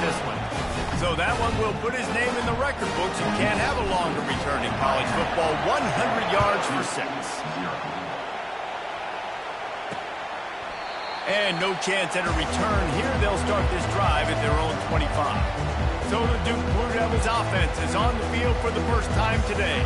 this one. So that one will put his name in the record books. You can't have a longer return in college football. 100 yards for 6. And no chance at a return here. They'll start this drive at their own 25. So the Duke Blue Devils offense is on the field for the first time today.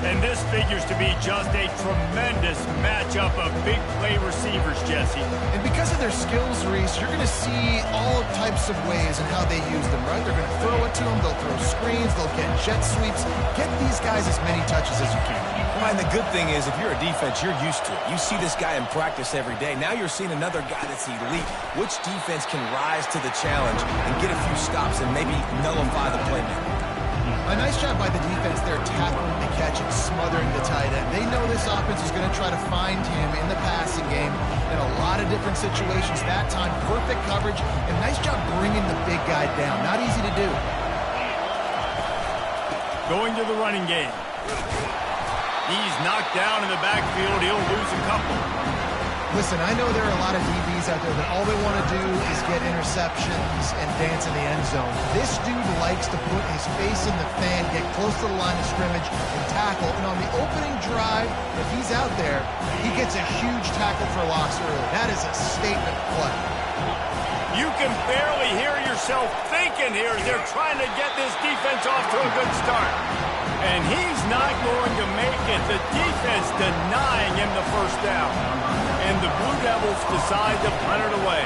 And this figures to be just a tremendous matchup of big play receivers, Jesse. And because of their skills, Reese, you're going to see all types of ways and how they use them, right? They're going to throw it to them, they'll throw screens, they'll get jet sweeps. Get these guys as many touches as you can. Well, and the good thing is, if you're a defense, you're used to it. You see this guy in practice every day. Now you're seeing another guy that's elite. Which defense can rise to the challenge and get a few stops and maybe nullify the playmaker? A nice job by the defense there, tackling the catch and smothering the tight end. They know this offense is going to try to find him in the passing game in a lot of different situations. That time, perfect coverage, and nice job bringing the big guy down. Not easy to do. Going to the running game. He's knocked down in the backfield. He'll lose a couple. Listen, I know there are a lot of DBs out there that all they want to do is get interceptions and dance in the end zone. This dude likes to put his face in the fan, get close to the line of scrimmage, and tackle. And on the opening drive, if he's out there, he gets a huge tackle for loss early. That is a statement play. You can barely hear yourself thinking here as they're trying to get this defense off to a good start. And he's not going to make it. The defense denying him the first down. And the Blue Devils decide to punt it away.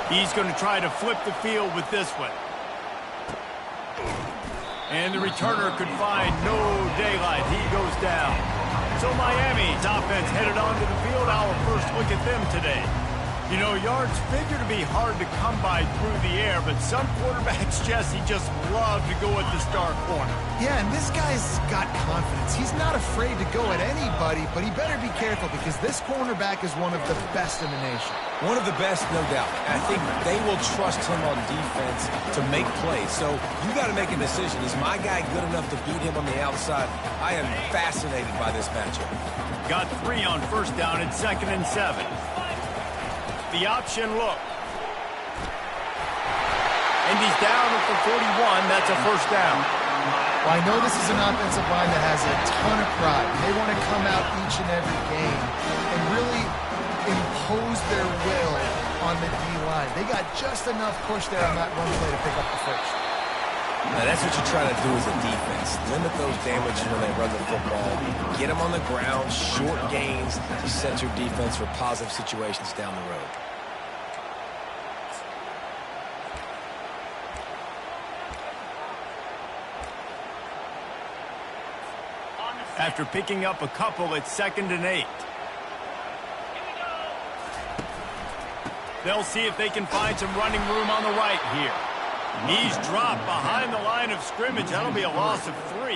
He's going to try to flip the field with this one. And the returner could find no daylight. He goes down. So Miami's offense headed onto the field. Our first look at them today. You know, yards figure to be hard to come by through the air, but some quarterbacks, Jesse, just love to go at the star corner. Yeah, and this guy's got confidence. He's not afraid to go at anybody, but he better be careful because this cornerback is one of the best in the nation. One of the best, no doubt. I think they will trust him on defense to make plays. So you got to make a decision. Is my guy good enough to beat him on the outside? I am fascinated by this matchup. Got 3 on first down and 2nd and 7. The option look. And he's down at the 41. That's a first down. Well, I know this is an offensive line that has a ton of pride. They want to come out each and every game and really impose their will on the D-line. They got just enough push there on that run play to pick up the first. Now, that's what you try to do as a defense. Limit those damages when they run the football. Get them on the ground, short gains to set your defense for positive situations down the road. After picking up a couple, it's 2nd and 8. They'll see if they can find some running room on the right here. He's dropped behind the line of scrimmage. That'll be a loss of 3.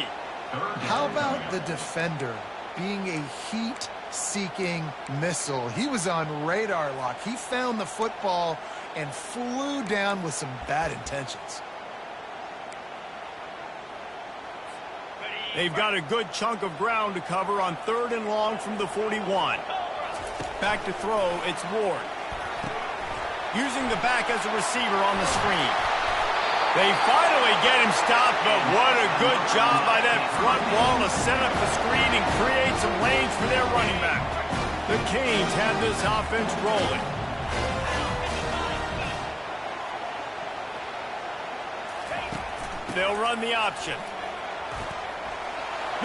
How about the defender being a heat-seeking missile? He was on radar lock. He found the football and flew down with some bad intentions. They've got a good chunk of ground to cover on 3rd and long from the 41. Back to throw, it's Ward. Using the back as a receiver on the screen. They finally get him stopped, but what a good job by that front wall to set up the screen and create some lanes for their running back. The Canes have this offense rolling. They'll run the option.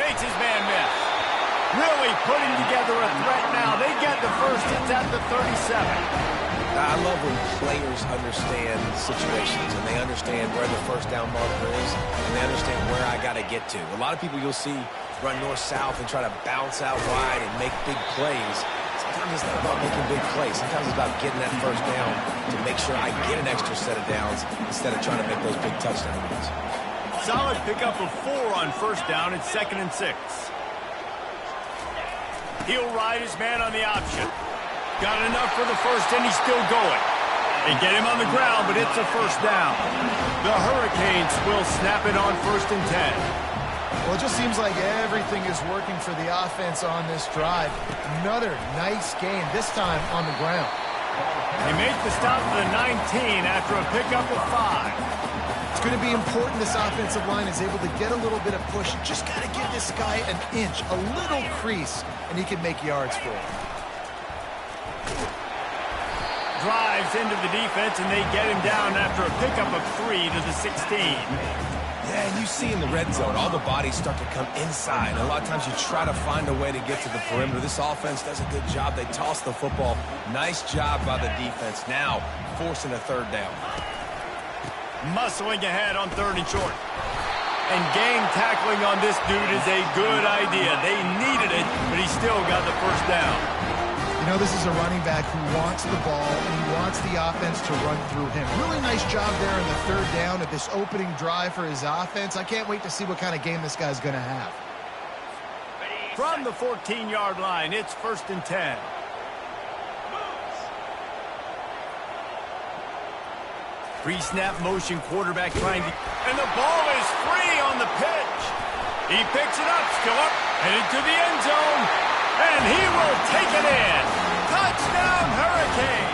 Makes his man miss. Really putting together a threat now. They get the first. It's at the 37. I love when players understand situations and they understand where the first down marker is and they understand where I got to get to. A lot of people you'll see run north-south and try to bounce out wide and make big plays. Sometimes it's not about making big plays. Sometimes it's about getting that first down to make sure I get an extra set of downs instead of trying to make those big touchdown runs. Solid pickup of 4 on first down. It's 2nd and 6. He'll ride his man on the option. Got enough for the first, and he's still going. They get him on the ground, but it's a first down. The Hurricanes will snap it on 1st and 10. Well, it just seems like everything is working for the offense on this drive. Another nice game, this time on the ground. They make the stop to the 19 after a pickup of 5. going to be important this offensive line is able to get a little bit of push. Just got to give this guy an inch, a little crease, and he can make yards for it. Drives into the defense, and they get him down after a pickup of 3 to the 16. Yeah, and you see in the red zone, all the bodies start to come inside. And a lot of times you try to find a way to get to the perimeter. This offense does a good job. They toss the football. Nice job by the defense. Now forcing a third down. Muscling ahead on 3rd and short. And gang tackling on this dude is a good idea. They needed it, but he still got the first down. You know, this is a running back who wants the ball, and he wants the offense to run through him. Really nice job there in the 3rd down of this opening drive for his offense. I can't wait to see what kind of game this guy's going to have. From the 14-yard line, it's 1st and 10. Pre-snap motion quarterback trying to... And the ball is free on the pitch. He picks it up, still up, headed to the end zone. And he will take it in. Touchdown, Hurricane.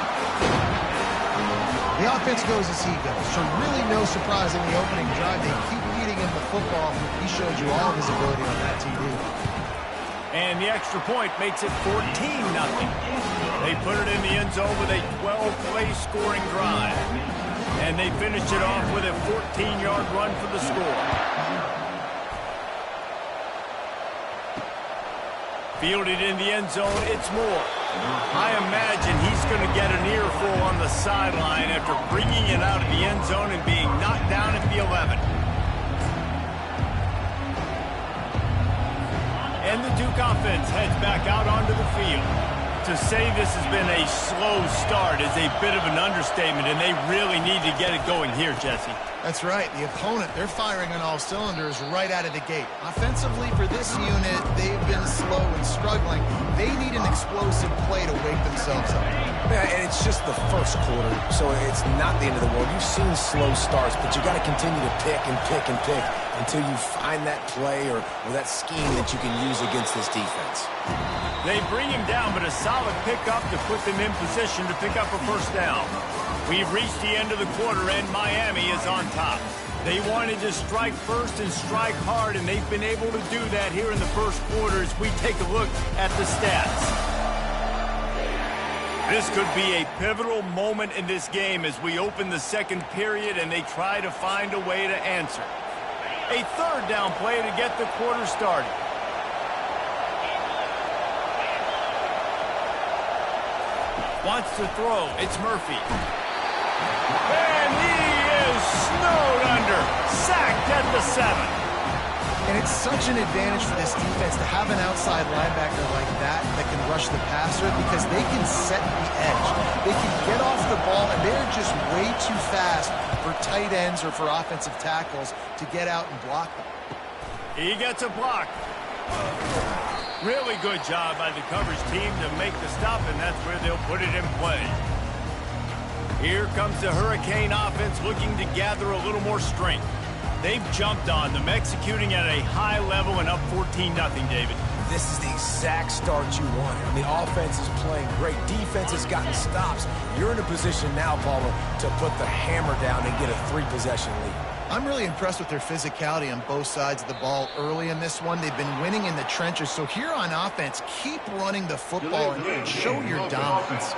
The offense goes as he goes, so really no surprise in the opening drive. They keep feeding him the football. He showed you all of his ability on that TD. And the extra point makes it 14-0. They put it in the end zone with a 12-play scoring drive. And they finish it off with a 14-yard run for the score. Fielded in the end zone, it's Moore. I imagine he's going to get an earful on the sideline after bringing it out of the end zone and being knocked down at the 11. And the Duke offense heads back out onto the field. To say this has been a slow start is a bit of an understatement, and they really need to get it going here, Jesse. That's right. The opponent, they're firing on all cylinders right out of the gate. Offensively, for this unit, they've been slow and struggling. They need an explosive play to wake themselves up. Yeah, and it's just the first quarter, so it's not the end of the world. You've seen slow starts, but you got to continue to pick and pick and pick until you find that play or that scheme that you can use against this defense. They bring him down, but a solid pickup to put them in position to pick up a first down. We've reached the end of the quarter, and Miami is on top. They wanted to strike first and strike hard, and they've been able to do that here in the first quarter as we take a look at the stats. This could be a pivotal moment in this game as we open the second period and they try to find a way to answer. A 3rd down play to get the quarter started. Wants to throw. It's Murphy. And he is snowed under. Sacked at the 7. And it's such an advantage for this defense to have an outside linebacker like that can rush the passer because they can set the edge. They can get off the ball, and they're just way too fast for tight ends or for offensive tackles to get out and block them. He gets a block. Really good job by the coverage team to make the stop, and that's where they'll put it in play. Here comes the Hurricane offense looking to gather a little more strength. They've jumped on them, executing at a high level and up 14-0, David. This is the exact start you wanted. The offense is playing great. Defense has gotten stops. You're in a position now, Palmer, to put the hammer down and get a 3-possession lead. I'm really impressed with their physicality on both sides of the ball early in this one. They've been winning in the trenches. So here on offense, keep running the football and show your dominance.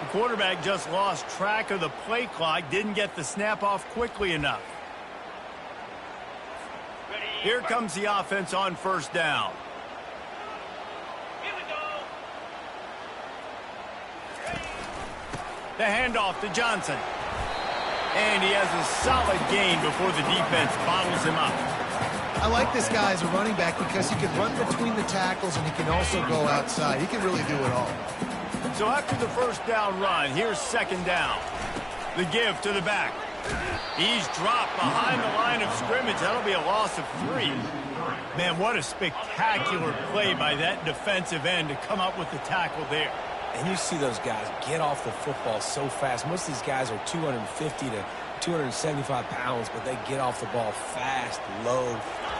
The quarterback just lost track of the play clock, didn't get the snap off quickly enough. Here comes the offense on 1st down. The handoff to Johnson. And he has a solid gain before the defense bottles him up. I like this guy as a running back because he can run between the tackles and he can also go outside. He can really do it all. So after the 1st down run, here's 2nd down. The give to the back. He's dropped behind the line of scrimmage. That'll be a loss of 3. Man, what a spectacular play by that defensive end to come up with the tackle there. And you see those guys get off the football so fast. Most of these guys are 250 to 275 pounds, but they get off the ball fast, low.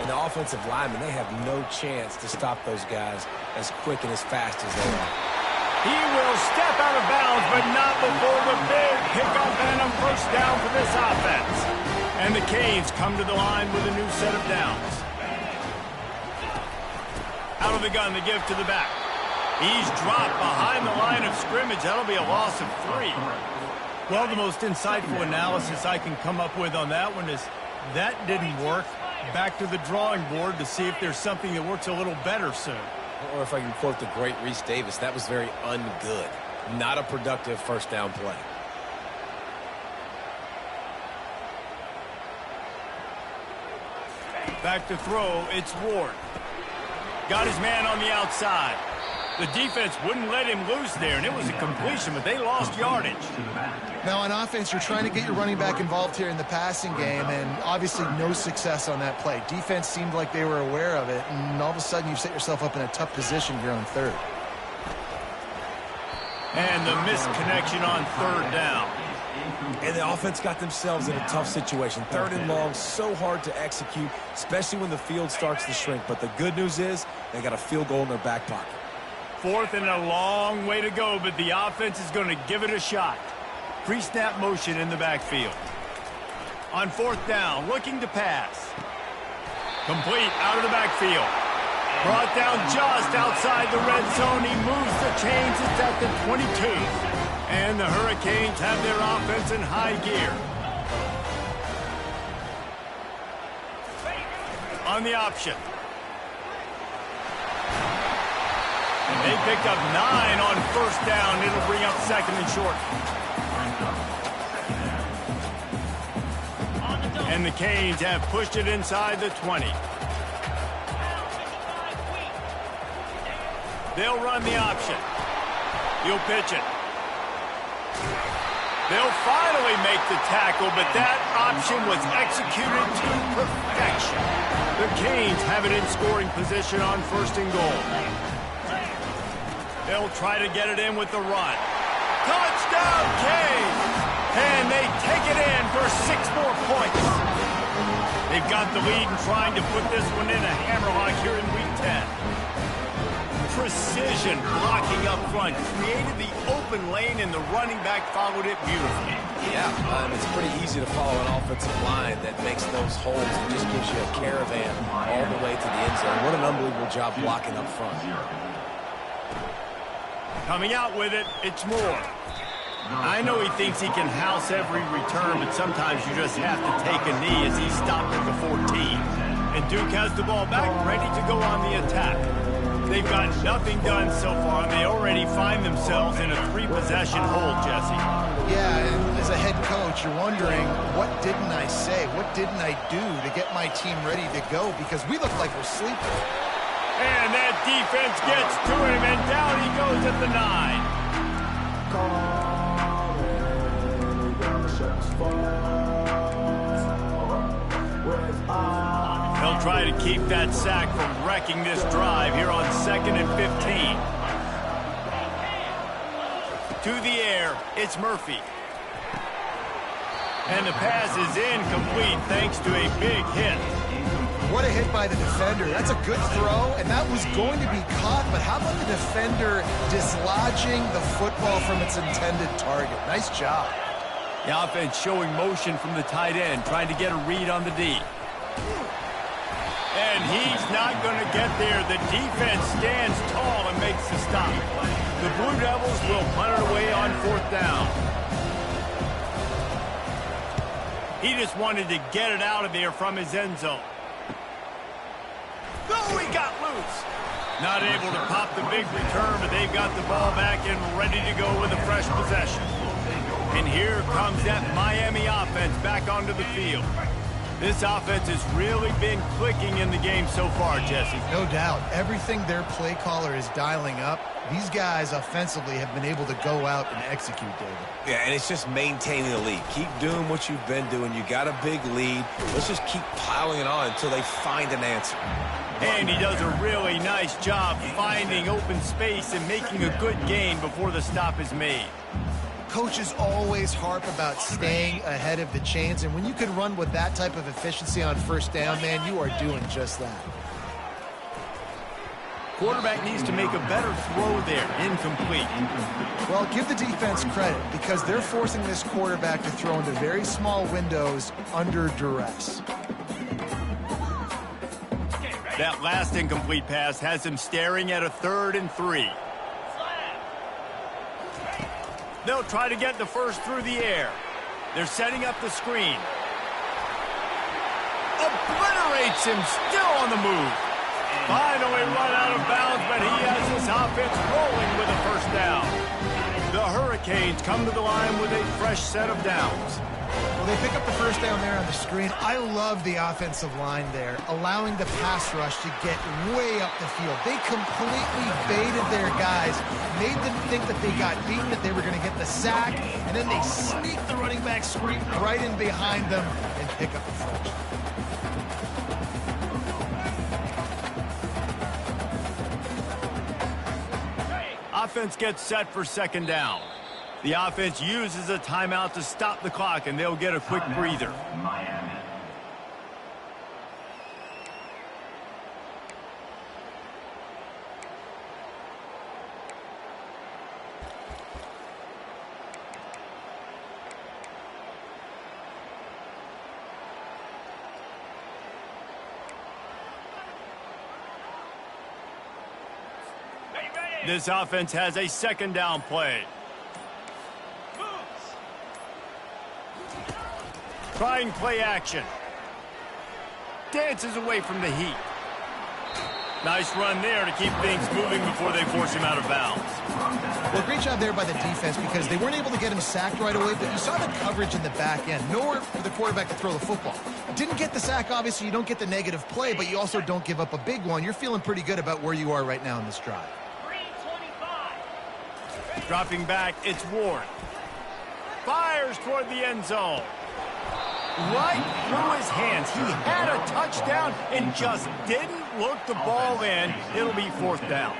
And the offensive linemen, they have no chance to stop those guys as quick and as fast as they are. He will step out of bounds, but not before the big pickup and a first down for this offense. And the Canes come to the line with a new set of downs. Out of the gun, the give to the back. He's dropped behind the line of scrimmage. That'll be a loss of 3. Well, the most insightful analysis I can come up with on that one is that didn't work. Back to the drawing board to see if there's something that works a little better soon. Or if I can quote the great Reese Davis, that was very ungood. Not a productive first down play. Back to throw, it's Ward. Got his man on the outside. The defense wouldn't let him loose there, and it was a completion, but they lost yardage. Now, on offense, you're trying to get your running back involved here in the passing game, and obviously no success on that play. Defense seemed like they were aware of it, and all of a sudden you set yourself up in a tough position here on third. And the missed connection on third down. And the offense got themselves in a tough situation. Third and long, so hard to execute, especially when the field starts to shrink. But the good news is they got a field goal in their back pocket. Fourth and a long way to go, but the offense is going to give it a shot. Pre-snap motion in the backfield. On fourth down, looking to pass. Complete out of the backfield. Brought down just outside the red zone. He moves the chains. It's at the 22. And the Hurricanes have their offense in high gear. On the option. And they picked up 9 on first down. It'll bring up second and short. And the Canes have pushed it inside the 20. They'll run the option. He'll pitch it. They'll finally make the tackle, but that option was executed to perfection. The Canes have it in scoring position on first and goal. They'll try to get it in with the run. Touchdown, Canes! And they take it in for 6 more points. They've got the lead and trying to put this one in a hammerlock here in Week 10. Precision blocking up front created the open lane, and the running back followed it beautifully. Yeah, it's pretty easy to follow an offensive line that makes those holes and just gives you a caravan all the way to the end zone. What an unbelievable job blocking up front. Coming out with it, it's Moore. I know he thinks he can house every return, but sometimes you just have to take a knee as he stopped at the 14. And Duke has the ball back, ready to go on the attack. They've got nothing done so far, and they already find themselves in a 3-possession hole, Jesse. Yeah, and as a head coach, you're wondering, what didn't I say? What didn't I do to get my team ready to go? Because we look like we're sleeping. And that defense gets to him, and down he goes at the 9. They'll try to keep that sack from wrecking this drive here on 2nd and 15. To the air, it's Murphy. And the pass is incomplete thanks to a big hit. What a hit by the defender. That's a good throw, and that was going to be caught, but how about the defender dislodging the football from its intended target? Nice job. The offense showing motion from the tight end, trying to get a read on the D. And he's not going to get there. The defense stands tall and makes the stop. The Blue Devils will punt it away on 4th down. He just wanted to get it out of there from his end zone. Oh, he got loose. Not able to pop the big return, but they've got the ball back and ready to go with a fresh possession. And here comes that Miami offense back onto the field. This offense has really been clicking in the game so far, Jesse. No doubt. Everything their play caller is dialing up, these guys offensively have been able to go out and execute, David. Yeah, and it's just maintaining the lead. Keep doing what you've been doing. You got a big lead. Let's just keep piling it on until they find an answer. And he does a really nice job finding open space and making a good gain before the stop is made. Coaches always harp about staying ahead of the chains, and when you can run with that type of efficiency on first down, man, you are doing just that. Quarterback needs to make a better throw there. Incomplete. Well, give the defense credit because they're forcing this quarterback to throw into very small windows under duress. That last incomplete pass has him staring at a 3rd and 3. They'll try to get the first through the air. They're setting up the screen. Obliterates him, still on the move. Finally run out of bounds, but he has his offense rolling with a first down. The Hurricanes come to the line with a fresh set of downs. Well, they pick up the first down there on the screen. I love the offensive line there, allowing the pass rush to get way up the field. They completely baited their guys, made them think that they got beaten, that they were going to get the sack, and then they sneak the running back screen right in behind them and pick up the first. Offense gets set for second down. The offense uses a timeout to stop the clock, and they'll get a quick breather. This offense has a second down play. Trying play action. Dances away from the heat. Nice run there to keep things moving before they force him out of bounds. Well, great job there by the defense because they weren't able to get him sacked right away, but you saw the coverage in the back end. Nowhere for the quarterback to throw the football. Didn't get the sack, obviously. You don't get the negative play, but you also don't give up a big one. You're feeling pretty good about where you are right now in this drive. Dropping back, it's Ward. Fires toward the end zone. Right through his hands. He had a touchdown and just didn't look the ball in. It'll be 4th down.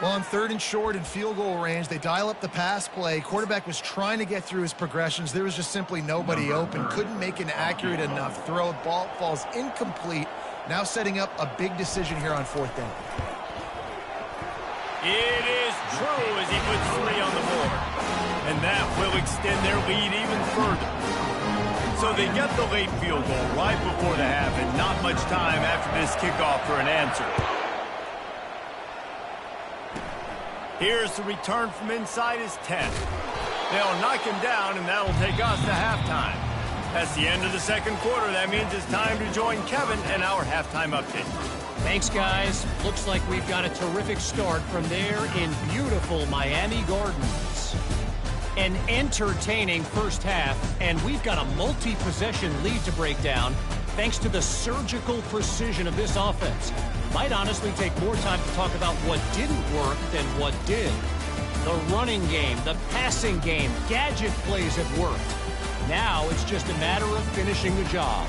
Well, on 3rd and short and field goal range, they dial up the pass play. Quarterback was trying to get through his progressions. There was just simply nobody open. Couldn't make an accurate enough throw. Ball falls incomplete. Now setting up a big decision here on 4th down. It is true as he puts 3 on the board. And that will extend their lead even further. So they get the late field goal right before the half and not much time after this kickoff for an answer. Here's the return from inside his 10. They'll knock him down, and that'll take us to halftime. That's the end of the second quarter. That means it's time to join Kevin and our halftime update. Thanks, guys. Looks like we've got a terrific start from there in beautiful Miami Gardens. An entertaining first half, and we've got a multi-possession lead to break down thanks to the surgical precision of this offense. Might honestly take more time to talk about what didn't work than what did. The running game, the passing game, gadget plays have worked. Now it's just a matter of finishing the job.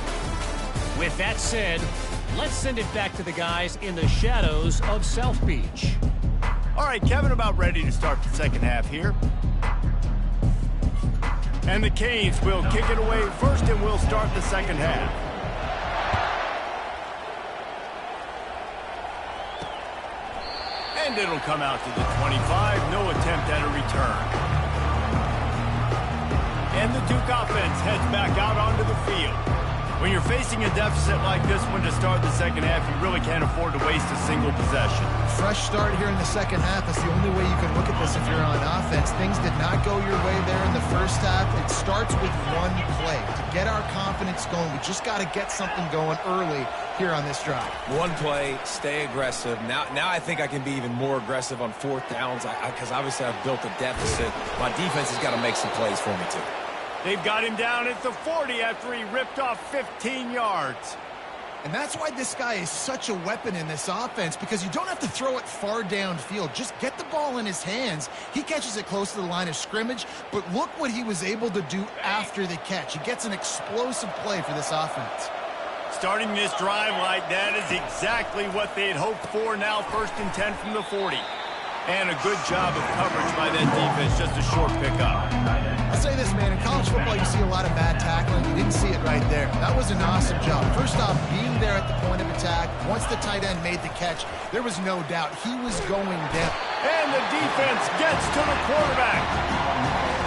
With that said, let's send it back to the guys in the shadows of South Beach. All right, Kevin, about ready to start the second half here. And the Canes will kick it away first, and we'll start the second half. And it'll come out to the 25. No attempt at a return. And the Duke offense heads back out onto the field. When you're facing a deficit like this one to start the second half, you really can't afford to waste a single possession. Fresh start here in the second half. That's the only way you can look at this if you're on offense. Things did not go your way there in the first half. It starts with one play. To get our confidence going, we just got to get something going early here on this drive. One play, stay aggressive. Now I think I can be even more aggressive on 4th downs because obviously I've built a deficit. My defense has got to make some plays for me too. They've got him down at the 40 after he ripped off 15 yards. And that's why this guy is such a weapon in this offense, because you don't have to throw it far downfield. Just get the ball in his hands. He catches it close to the line of scrimmage, but look what he was able to do after the catch. He gets an explosive play for this offense. Starting this drive like that is exactly what they'd hoped for. Now 1st and 10 from the 40. And a good job of coverage by that defense. Just a short pickup. I'll say this, man. In college football, you see a lot of bad tackling. You didn't see it right there. That was an awesome job. First off, being there at the point of attack. Once the tight end made the catch, there was no doubt he was going down. And the defense gets to the quarterback.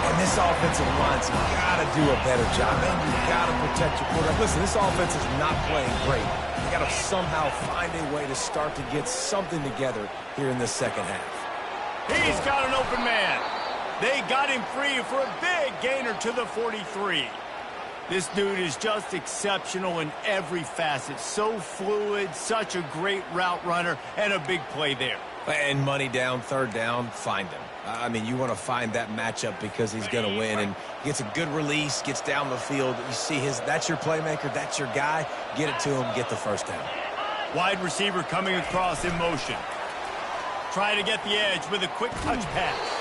And this offensive line's got to do a better job. Man, you got to protect your quarterback. Listen, this offense is not playing great. You got to somehow find a way to start to get something together here in this second half. He's got an open man. They got him free for a big gainer to the 43. This dude is just exceptional in every facet. So fluid, such a great route runner, and a big play there. And money down, third down, find him. I mean, you want to find that matchup because he's going to win. And gets a good release, gets down the field. You see that's your playmaker, that's your guy. Get it to him, get the first down. Wide receiver coming across in motion. Try to get the edge with a quick touch pass.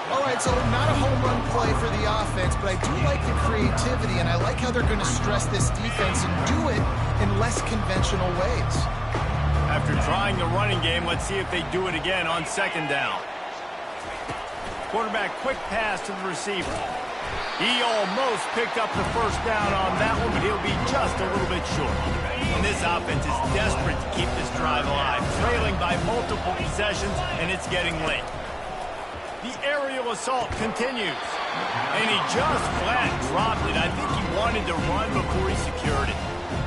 All right, so not a home run play for the offense, but I do like the creativity, and I like how they're going to stress this defense and do it in less conventional ways. After trying the running game, let's see if they do it again on second down. Quarterback quick pass to the receiver. He almost picked up the first down on that one, but he'll be just a little bit short. And this offense is desperate to keep this drive alive, trailing by multiple possessions, and it's getting late. The aerial assault continues. And he just flat dropped it. I think he wanted to run before he secured it.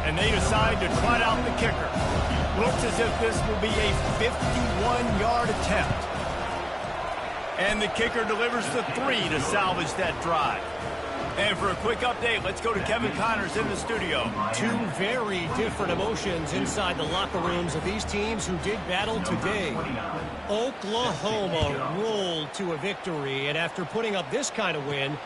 And they decide to trot out the kicker. Looks as if this will be a 51-yard attempt. And the kicker delivers the 3 to salvage that drive. And for a quick update, let's go to Kevin Connors in the studio. Two very different emotions inside the locker rooms of these teams who did battle today. Oklahoma rolled to a victory, and after putting up this kind of win,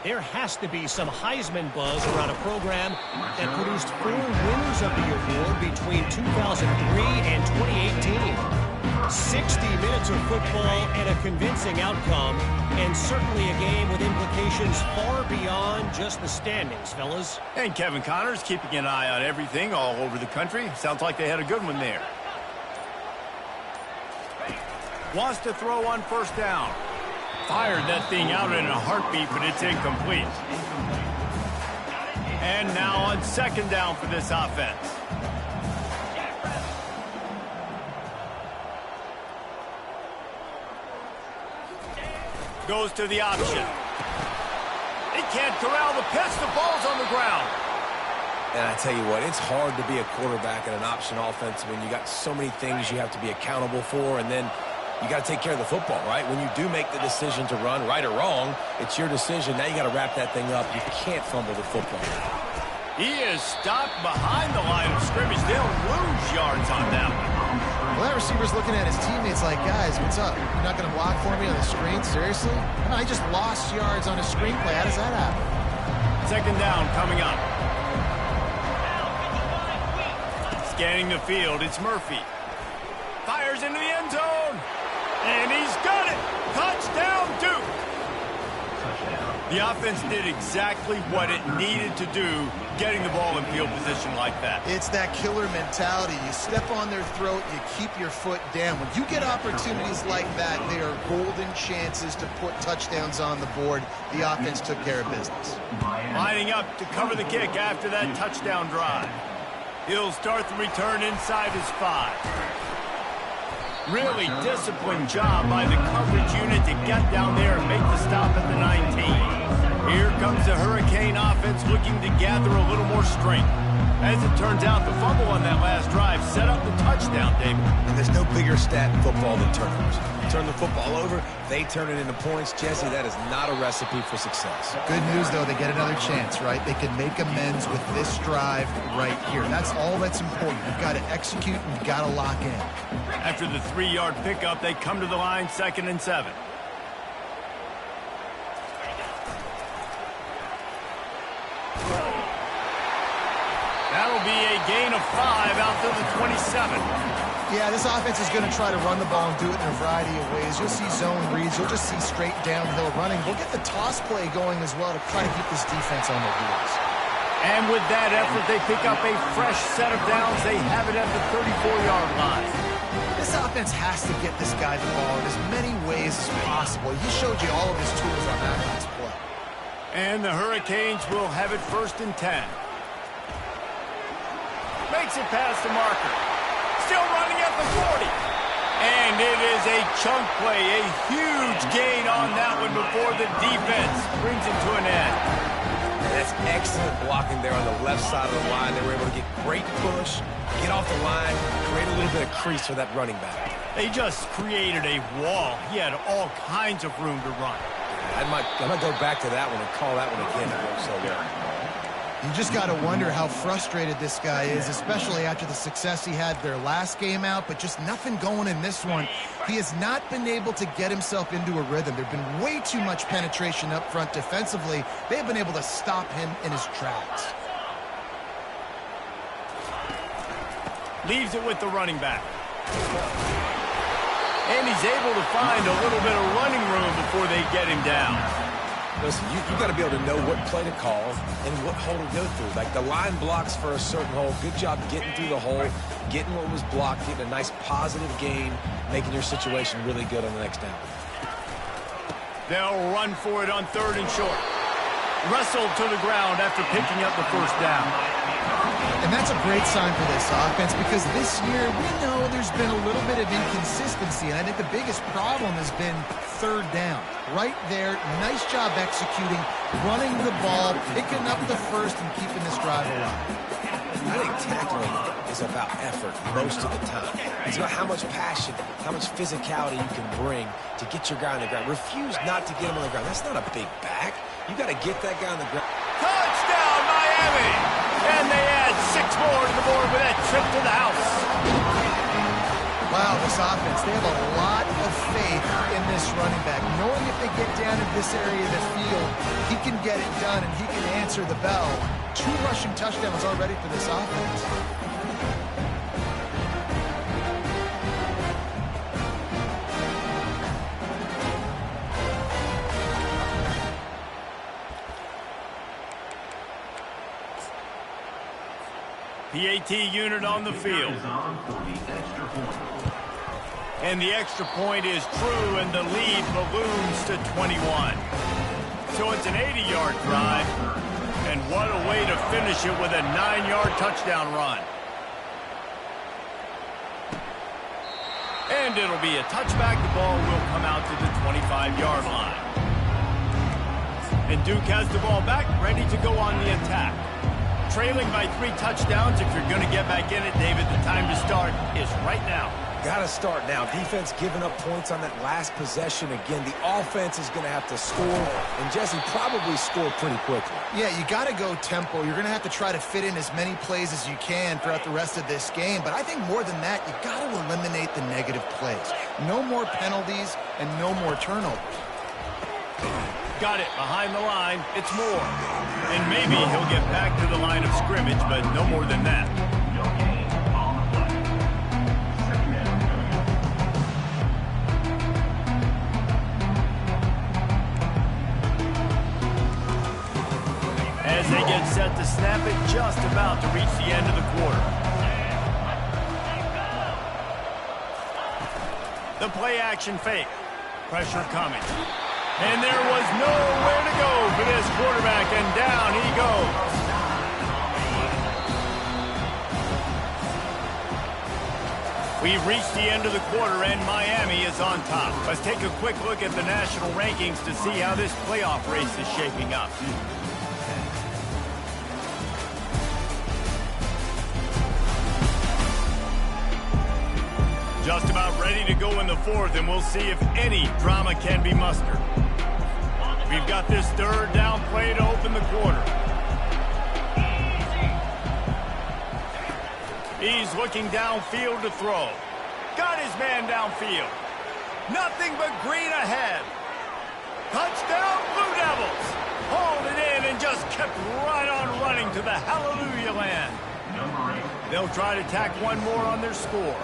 there has to be some Heisman buzz around a program that produced 4 winners of the award between 2003 and 2018. 60 minutes of football and a convincing outcome, and certainly a game with implications far beyond just the standings, fellas. And Kevin Connors keeping an eye on everything all over the country. Sounds like they had a good one there. Wants to throw on first down. Fired that thing out in a heartbeat, but it's incomplete. And now on second down for this offense. Goes to the option. He can't corral the pitch. The ball's on the ground. And I tell you what, it's hard to be a quarterback in an option offense when you got so many things you have to be accountable for, and then you got to take care of the football, right? When you do make the decision to run, right or wrong, it's your decision. Now you got to wrap that thing up. You can't fumble the football. He is stopped behind the line of scrimmage. They'll lose yards on that one. Well, that receiver's looking at his teammates like, guys, what's up? You're not going to block for me on the screen? Seriously? I just lost yards on a screenplay. How does that happen? Second down coming up. Scanning the field, it's Murphy. Fires into the end zone. And he's got it. Touchdown, Duke. The offense did exactly what it needed to do, getting the ball in field position like that. It's that killer mentality. You step on their throat, you keep your foot down. When you get opportunities like that, they are golden chances to put touchdowns on the board. The offense took care of business. Lining up to cover the kick after that touchdown drive. He'll start the return inside his 5. Really disciplined job by the coverage unit to get down there and make the stop at the 19. Here comes the Hurricane offense looking to gather a little more strength. As it turns out, the fumble on that last drive set up the touchdown, David. And there's no bigger stat in football than turnovers. You turn the football over, they turn it into points. Jesse, that is not a recipe for success. Good news, though, they get another chance, right? They can make amends with this drive right here. That's all that's important. You've got to execute and you've got to lock in. After the 3-yard pickup, they come to the line, 2nd and 7. That'll be a gain of 5 out to the 27. Yeah, this offense is going to try to run the ball and do it in a variety of ways. You'll see zone reads. You'll just see straight downhill running. We'll get the toss play going as well to try to keep this defense on their heels. And with that effort, they pick up a fresh set of downs. They have it at the 34-yard line. This offense has to get this guy the ball in as many ways as possible. He showed you all of his tools on that last play. And the Hurricanes will have it 1st and 10. Makes it past the marker. Still running at the 40. And it is a chunk play, a huge gain on that one before the defense brings it to an end. That's excellent blocking there on the left side of the line. They were able to get great push, get off the line, create a little bit of crease for that running back. They just created a wall. He had all kinds of room to run. I might go back to that one and call that one again. It worked so well. You just got to wonder how frustrated this guy is, especially after the success he had their last game out, but just nothing going in this one. He has not been able to get himself into a rhythm. There's been way too much penetration up front defensively. They've been able to stop him in his tracks. Leaves it with the running back. And he's able to find a little bit of running room before they get him down. Listen, you got to be able to know what play to call and what hole to go through. Like the line blocks for a certain hole. Good job getting through the hole, getting what was blocked, getting a nice positive gain, making your situation really good on the next down. They'll run for it on 3rd and short. Wrestled to the ground after picking up the 1st down. And that's a great sign for this offense because this year we know there's been a little bit of inconsistency, and I think the biggest problem has been 3rd down. Right there, nice job executing, running the ball, picking up the 1st, and keeping this drive alive. I think tackling is about effort most of the time. It's about how much passion, how much physicality you can bring to get your guy on the ground. Refuse not to get him on the ground. That's not a big back. You got to get that guy on the ground. Touchdown, Miami! And they add 6 more to the board with that trip to the house. Wow, this offense, they have a lot of faith in this running back, knowing if they get down in this area of the field, he can get it done and he can answer the bell. 2 rushing touchdowns already for this offense. PAT unit on the field. And the extra point is true, and the lead balloons to 21. So it's an 80-yard drive, and what a way to finish it with a 9-yard touchdown run. And it'll be a touchback. The ball will come out to the 25-yard line. And Duke has the ball back, ready to go on the attack. Trailing by 3 touchdowns. If you're going to get back in it, David, the time to start is right now. Got to start now. Defense giving up points on that last possession. Again, the offense is going to have to score, and Jesse probably score pretty quickly. Yeah, you got to go tempo. You're going to have to try to fit in as many plays as you can throughout the rest of this game. But I think more than that, you got to eliminate the negative plays. No more penalties and no more turnovers. Got it behind the line. It's more. And maybe he'll get back to the line of scrimmage, but no more than that. As they get set to snap it, just about to reach the end of the quarter. The play action fake. Pressure coming. And there was nowhere to go for this quarterback, and down he goes. We've reached the end of the quarter, and Miami is on top. Let's take a quick look at the national rankings to see how this playoff race is shaping up. Just about ready to go in the 4th, and we'll see if any drama can be mustered. We've got this 3rd down play to open the quarter. He's looking downfield to throw. Got his man downfield. Nothing but green ahead. Touchdown, Blue Devils. Hauled it in and just kept right on running to the hallelujah land. They'll try to tack one more on their score.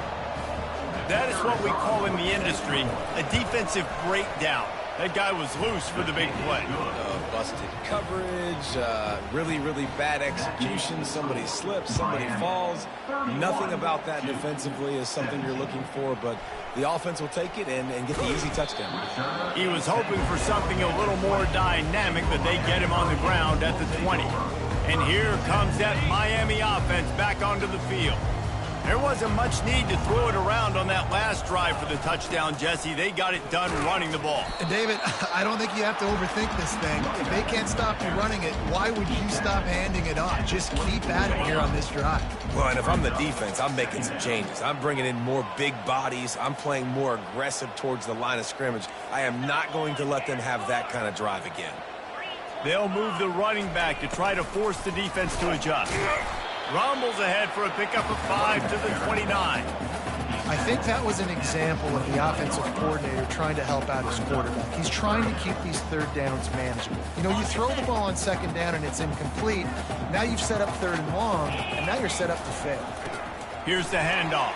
That is what we call in the industry a defensive breakdown. That guy was loose for the big play. Busted coverage, really, really bad execution. Somebody slips, somebody falls. Nothing about that defensively is something you're looking for, but the offense will take it and get the easy touchdown. He was hoping for something a little more dynamic, but they get him on the ground at the 20. And here comes that Miami offense back onto the field. There wasn't much need to throw it around on that last drive for the touchdown, Jesse. They got it done running the ball. And David, I don't think you have to overthink this thing. If they can't stop you running it, why would you stop handing it off? Just keep at it here on this drive. Well, and if I'm the defense, I'm making some changes. I'm bringing in more big bodies. I'm playing more aggressive towards the line of scrimmage. I am not going to let them have that kind of drive again. They'll move the running back to try to force the defense to adjust. Rumbles ahead for a pickup of 5 to the 29. I think that was an example of the offensive coordinator trying to help out his quarterback. He's trying to keep these third downs manageable. You know, you throw the ball on second down and it's incomplete. Now you've set up third and long, and now you're set up to fail. Here's the handoff.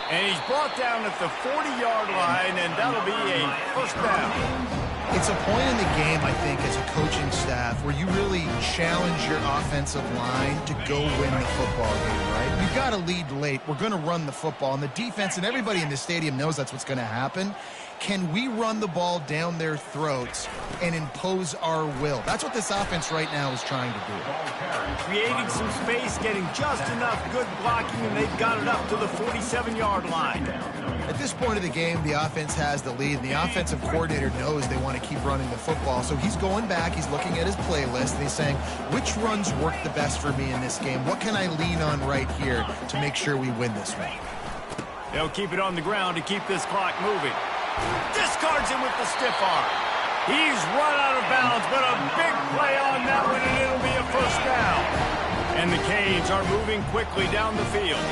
And he's brought down at the 40-yard line, and that'll be a first down. It's a point in the game, I think, as a coaching staff where you really challenge your offensive line to go win the football game, right? You've got to lead late. We're going to run the football, and the defense and everybody in the stadium knows that's what's going to happen. Can we run the ball down their throats and impose our will? That's what this offense right now is trying to do. Creating some space, getting just enough good blocking, and they've got it up to the 47-yard line. At this point of the game, the offense has the lead, and the offensive coordinator knows they want to keep running the football. So he's going back, he's looking at his playlist, and he's saying, which runs work the best for me in this game? What can I lean on right here to make sure we win this one? They'll keep it on the ground to keep this clock moving. Discards him with the stiff arm. He's run out of bounds, but a big play on that one, and it'll be a first down. And the Canes are moving quickly down the field.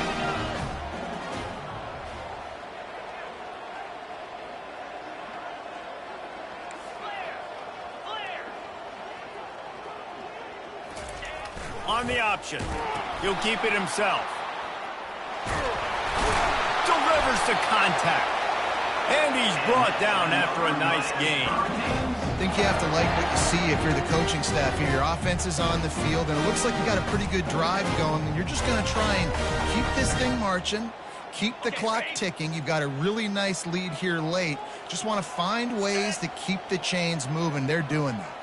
On the option. He'll keep it himself. Delivers to contact. And he's brought down after a nice gain. I think you have to like what you see if you're the coaching staff here. Your offense is on the field, and it looks like you got a pretty good drive going, and you're just going to try and keep this thing marching, keep the clock ticking. You've got a really nice lead here late. Just want to find ways to keep the chains moving. They're doing that.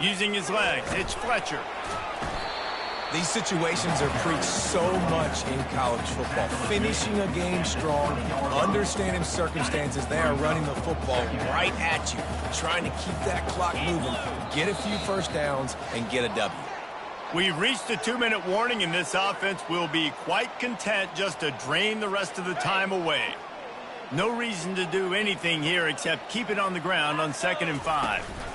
Using his legs, it's Fletcher. These situations are preached so much in college football. Finishing a game strong, understanding circumstances. They are running the football right at you, trying to keep that clock moving, get a few first downs, and get a W. We've reached a 2-minute warning, and this offense will be quite content just to drain the rest of the time away. No reason to do anything here except keep it on the ground on 2nd and 5.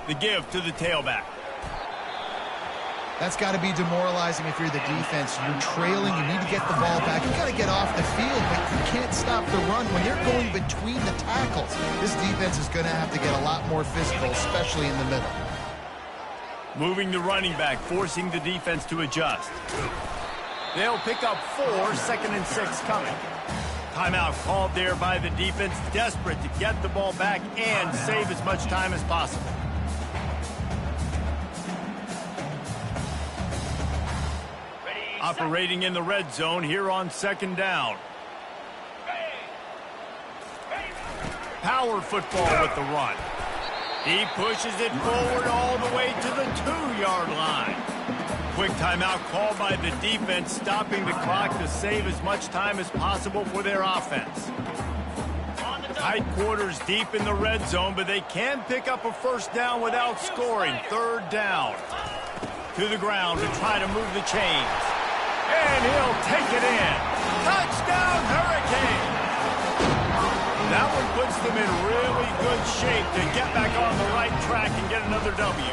The give to the tailback. That's got to be demoralizing if you're the defense. You're trailing. You need to get the ball back. You got to get off the field, but you can't stop the run when you're going between the tackles. This defense is going to have to get a lot more physical, especially in the middle. Moving the running back, forcing the defense to adjust. They'll pick up 4, 2nd and 6 coming. Timeout called there by the defense, desperate to get the ball back and save as much time as possible. Operating in the red zone here on 2nd down. Power football with the run. He pushes it forward all the way to the 2-yard line. Quick timeout called by the defense, stopping the clock to save as much time as possible for their offense. Tight quarters deep in the red zone, but they can pick up a first down without scoring. 3rd down. To the ground to try to move the chains. And he'll take it in. Touchdown, Hurricane! That one puts them in really good shape to get back on the right track and get another W.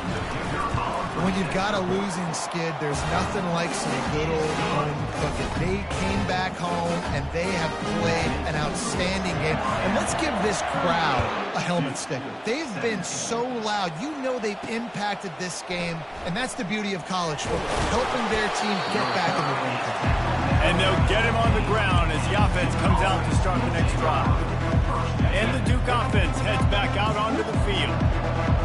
When you've got a losing skid, there's nothing like some good old home cooking. They came back home, and they have played an outstanding game. And let's give this crowd a helmet sticker. They've been so loud. You know they've impacted this game, and that's the beauty of college football, helping their team get back in the win column. And they'll get him on the ground as the offense comes out to start the next drive. And the Duke offense heads back out onto the field.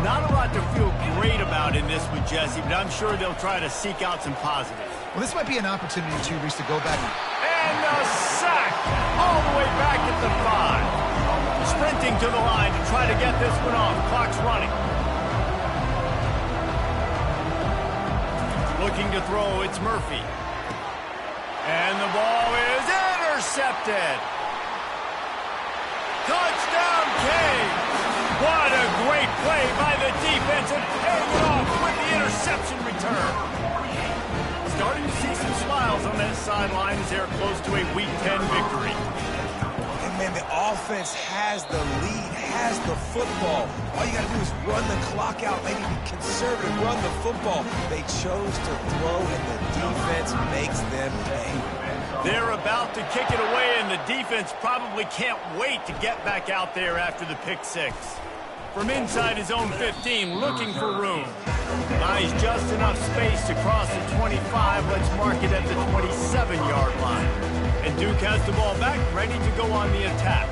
Not a lot to feel great about in this one, Jesse, but I'm sure they'll try to seek out some positives. Well, this might be an opportunity, too, Reese, to go back. And a sack all the way back at the 5. Sprinting to the line to try to get this one off. Clock's running. Looking to throw, it's Murphy. And the ball is intercepted. Touchdown, Canes! What a great play by the defense and paying it off with the interception return. Starting to see some smiles on that sideline as they're close to a Week 10 victory. And man, the offense has the lead, has the football. All you got to do is run the clock out, maybe be conservative, run the football. They chose to throw, and the defense makes them pay. They're about to kick it away, and the defense probably can't wait to get back out there after the pick 6. From inside his own 15, looking for room. Buys just enough space to cross the 25. Let's mark it at the 27-yard line. And Duke has the ball back, ready to go on the attack.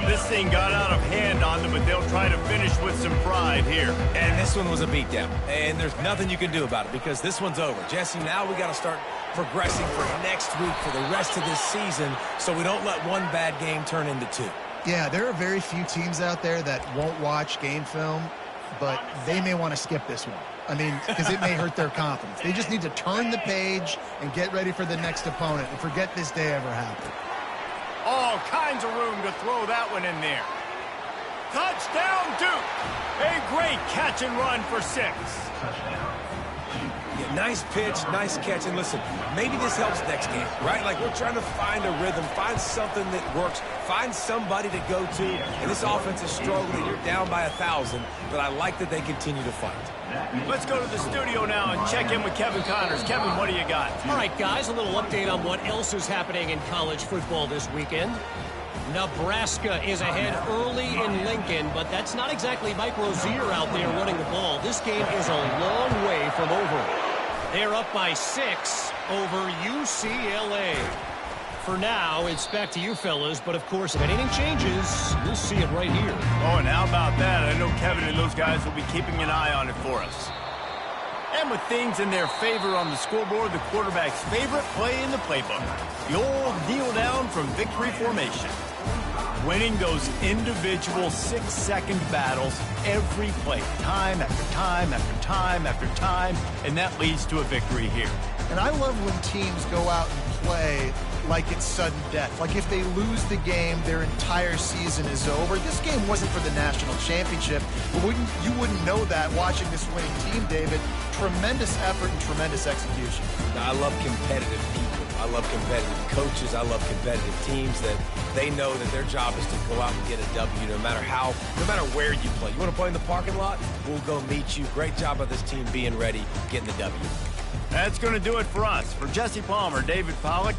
This thing got out of hand on them, but they'll try to finish with some pride here. And this one was a beatdown, and there's nothing you can do about it because this one's over. Jesse, now we got to start progressing for next week for the rest of this season so we don't let one bad game turn into 2. Yeah, there are very few teams out there that won't watch game film, but they may want to skip this one. I mean, because it may hurt their confidence. They just need to turn the page and get ready for the next opponent and forget this day ever happened. All kinds of room to throw that one in there. Touchdown, Duke! A great catch and run for 6. Yeah, nice pitch, nice catch. And listen, maybe this helps next game, right? Like we're trying to find a rhythm, find something that works, find somebody to go to. And this offense is struggling. You're down by 1,000, but I like that they continue to fight. Let's go to the studio now and check in with Kevin Connors. Kevin, what do you got? All right, guys, a little update on what else is happening in college football this weekend. Nebraska is ahead early in Lincoln, but that's not exactly Mike Rozier out there running the ball. This game is a long way from over. They're up by 6 over UCLA. For now, it's back to you fellas, but of course, if anything changes, you'll see it right here. Oh, and how about that? I know Kevin and those guys will be keeping an eye on it for us. And with things in their favor on the scoreboard, the quarterback's favorite play in the playbook. The old kneel down from victory formation. Winning those individual 6-second battles every play, time after time after time after time, and that leads to a victory here. And I love when teams go out and play like it's sudden death. Like if they lose the game, their entire season is over. This game wasn't for the national championship, but you wouldn't know that watching this winning team, David. Tremendous effort and tremendous execution. Now, I love competitive people. I love competitive coaches. I love competitive teams that they know that their job is to go out and get a W no matter where you play. You want to play in the parking lot? We'll go meet you. Great job by this team being ready, getting the W. That's going to do it for us. For Jesse Palmer, David Pollack,